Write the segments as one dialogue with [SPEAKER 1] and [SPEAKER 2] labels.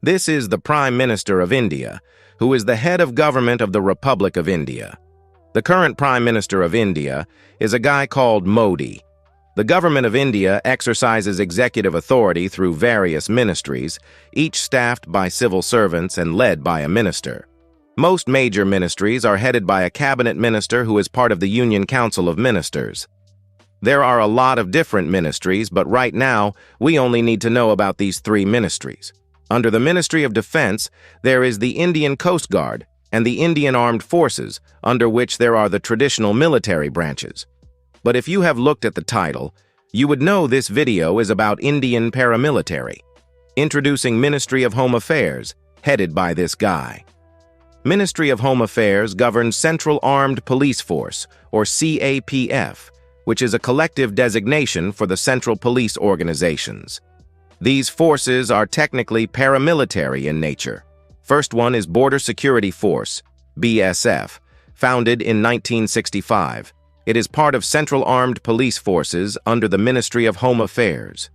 [SPEAKER 1] This is the Prime Minister of India, who is the head of government of the Republic of India. The current Prime Minister of India is a guy called Modi. The government of India exercises executive authority through various ministries, each staffed by civil servants and led by a minister. Most major ministries are headed by a cabinet minister who is part of the Union Council of Ministers. There are a lot of different ministries, but right now, we only need to know about these three ministries. Under the Ministry of Defense, there is the Indian Coast Guard and the Indian Armed Forces, under which there are the traditional military branches. But if you have looked at the title, you would know this video is about Indian Paramilitary, introducing Ministry of Home Affairs, headed by this guy. Ministry of Home Affairs governs Central Armed Police Force, or CAPF, which is a collective designation for the central police organizations. These forces are technically paramilitary in nature. First one is Border Security Force, BSF, founded in 1965. It is part of Central Armed Police Forces under the Ministry of Home Affairs.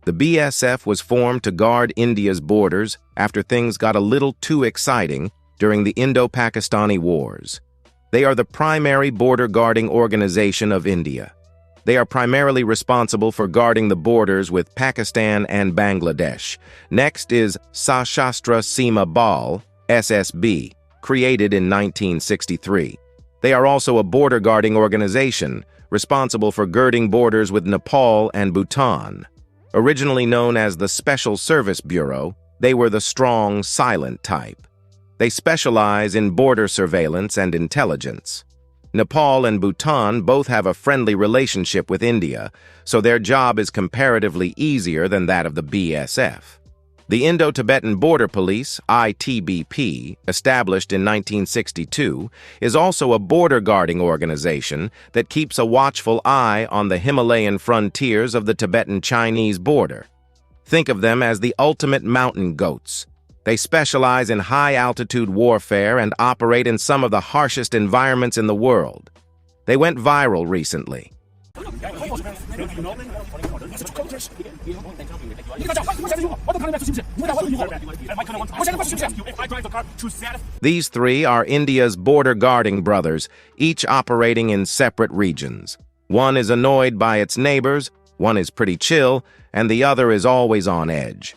[SPEAKER 1] The BSF was formed to guard India's borders after things got a little too exciting during the Indo-Pakistani Wars. They are the primary border guarding organization of India. They are primarily responsible for guarding the borders with Pakistan and Bangladesh. Next is Sashastra Seema Bal, SSB, created in 1963. They are also a border guarding organization, responsible for girding borders with Nepal and Bhutan. Originally known as the Special Service Bureau, they were the strong, silent type. They specialize in border surveillance and intelligence. Nepal and Bhutan both have a friendly relationship with India, so their job is comparatively easier than that of the BSF. The Indo-Tibetan Border Police, ITBP, established in 1962, is also a border guarding organization that keeps a watchful eye on the Himalayan frontiers of the Tibetan-Chinese border. Think of them as the ultimate mountain goats. They specialize in high-altitude warfare and operate in some of the harshest environments in the world. They went viral recently. These three are India's border guarding brothers, each operating in separate regions. One is annoyed by its neighbors, one is pretty chill, and the other is always on edge.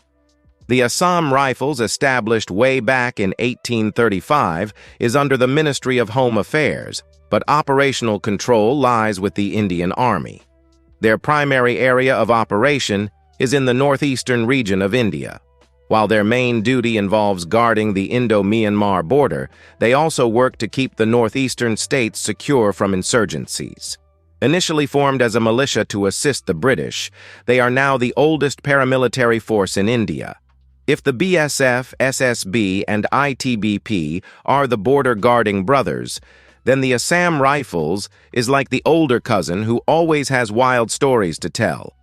[SPEAKER 1] The Assam Rifles, established way back in 1835, is under the Ministry of Home Affairs, but operational control lies with the Indian Army. Their primary area of operation is in the northeastern region of India. While their main duty involves guarding the Indo-Myanmar border, they also work to keep the northeastern states secure from insurgencies. Initially formed as a militia to assist the British, they are now the oldest paramilitary force in India. If the BSF, SSB, and ITBP are the border guarding brothers, then the Assam Rifles is like the older cousin who always has wild stories to tell.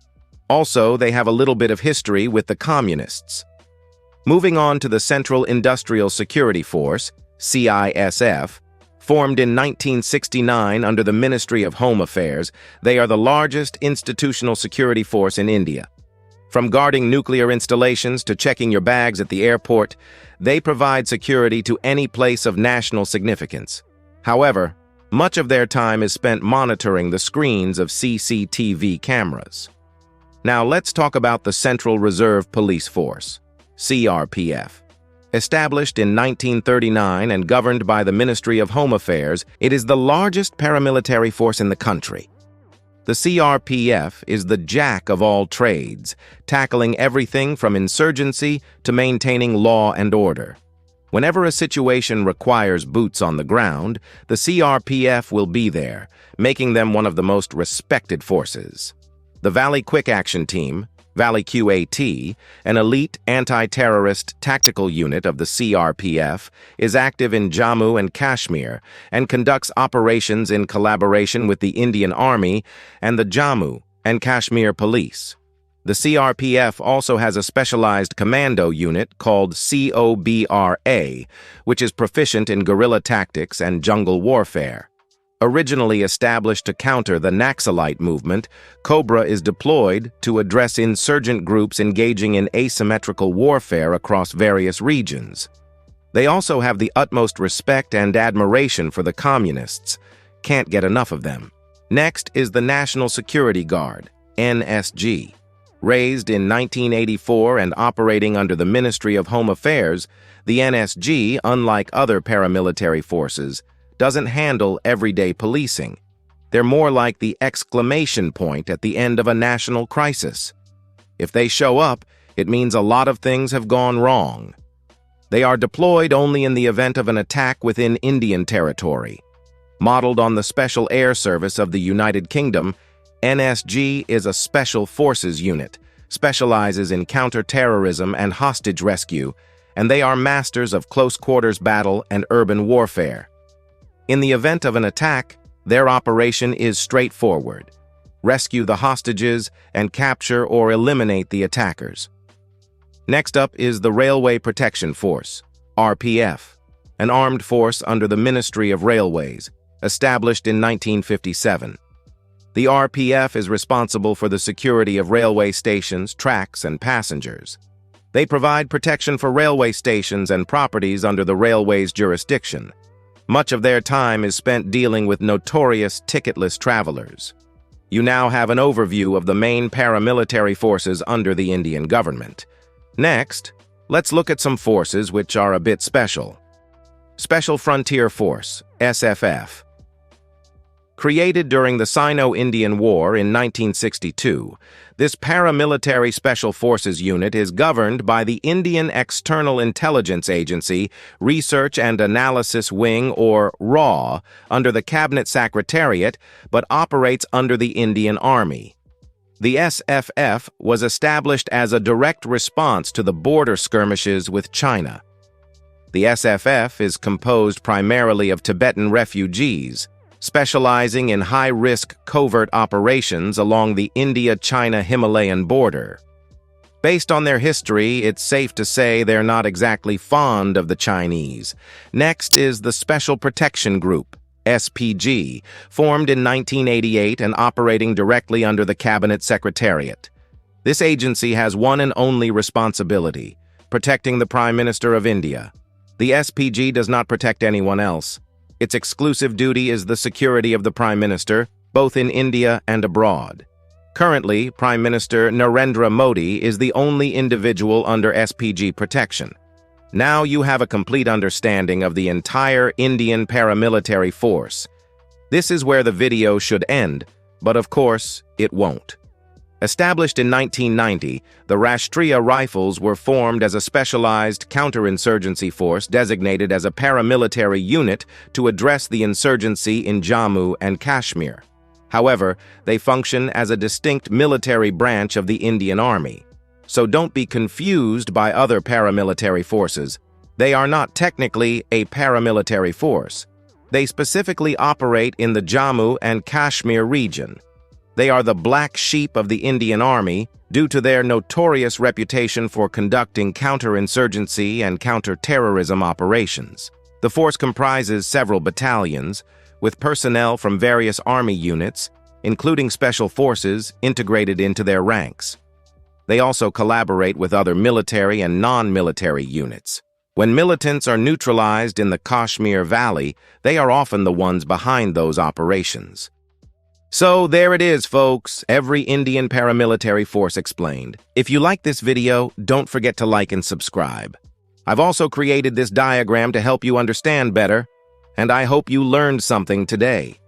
[SPEAKER 1] Also, they have a little bit of history with the communists. Moving on to the Central Industrial Security Force, CISF, formed in 1969 under the Ministry of Home Affairs, they are the largest institutional security force in India. From guarding nuclear installations to checking your bags at the airport, they provide security to any place of national significance. However, much of their time is spent monitoring the screens of CCTV cameras. Now let's talk about the Central Reserve Police Force, CRPF. Established in 1939 and governed by the Ministry of Home Affairs, it is the largest paramilitary force in the country. The CRPF is the jack of all trades, tackling everything from insurgency to maintaining law and order. Whenever a situation requires boots on the ground, the CRPF will be there, making them one of the most respected forces. The Valley Quick Action Team, Valley QAT, an elite anti-terrorist tactical unit of the CRPF, is active in Jammu and Kashmir and conducts operations in collaboration with the Indian Army and the Jammu and Kashmir Police. The CRPF also has a specialized commando unit called COBRA, which is proficient in guerrilla tactics and jungle warfare. Originally established to counter the Naxalite movement, COBRA is deployed to address insurgent groups engaging in asymmetrical warfare across various regions. They also have the utmost respect and admiration for the communists. Can't get enough of them. Next is the National Security Guard, NSG. Raised in 1984 and operating under the Ministry of Home Affairs, the NSG, unlike other paramilitary forces, doesn't handle everyday policing. They're more like the exclamation point at the end of a national crisis. If they show up, it means a lot of things have gone wrong. They are deployed only in the event of an attack within Indian territory. Modeled on the Special Air Service of the United Kingdom, NSG is a special forces unit, specializes in counter-terrorism and hostage rescue, and they are masters of close-quarters battle and urban warfare. In the event of an attack, their operation is straightforward: rescue the hostages and capture or eliminate the attackers. Next up is the Railway Protection Force, RPF, an armed force under the Ministry of Railways, established in 1957. The RPF is responsible for the security of railway stations, tracks, and passengers. They provide protection for railway stations and properties under the railway's jurisdiction. Much of their time is spent dealing with notorious ticketless travelers. You now have an overview of the main paramilitary forces under the Indian government. Next, let's look at some forces which are a bit special. Special Frontier Force, SFF. Created during the Sino-Indian War in 1962, this paramilitary special forces unit is governed by the Indian External Intelligence Agency Research and Analysis Wing, or RAW, under the Cabinet Secretariat, but operates under the Indian Army. The SFF was established as a direct response to the border skirmishes with China. The SFF is composed primarily of Tibetan refugees, specializing in high-risk covert operations along the India-China Himalayan border. Based on their history, it's safe to say they're not exactly fond of the Chinese. Next is the Special Protection Group, SPG, formed in 1988 and operating directly under the Cabinet Secretariat. This agency has one and only responsibility: protecting the Prime Minister of India. The SPG does not protect anyone else. Its exclusive duty is the security of the Prime Minister, both in India and abroad. Currently, Prime Minister Narendra Modi is the only individual under SPG protection. Now you have a complete understanding of the entire Indian paramilitary force. This is where the video should end, but of course, it won't. Established in 1990, the Rashtriya Rifles were formed as a specialized counterinsurgency force designated as a paramilitary unit to address the insurgency in Jammu and Kashmir. However, they function as a distinct military branch of the Indian Army. So don't be confused by other paramilitary forces. They are not technically a paramilitary force. They specifically operate in the Jammu and Kashmir region. They are the black sheep of the Indian Army due to their notorious reputation for conducting counterinsurgency and counter-terrorism operations. The force comprises several battalions, with personnel from various army units, including special forces, integrated into their ranks. They also collaborate with other military and non-military units. When militants are neutralized in the Kashmir Valley, they are often the ones behind those operations. So there it is, folks, every Indian paramilitary force explained. If you like this video, don't forget to like and subscribe. I've also created this diagram to help you understand better, and I hope you learned something today.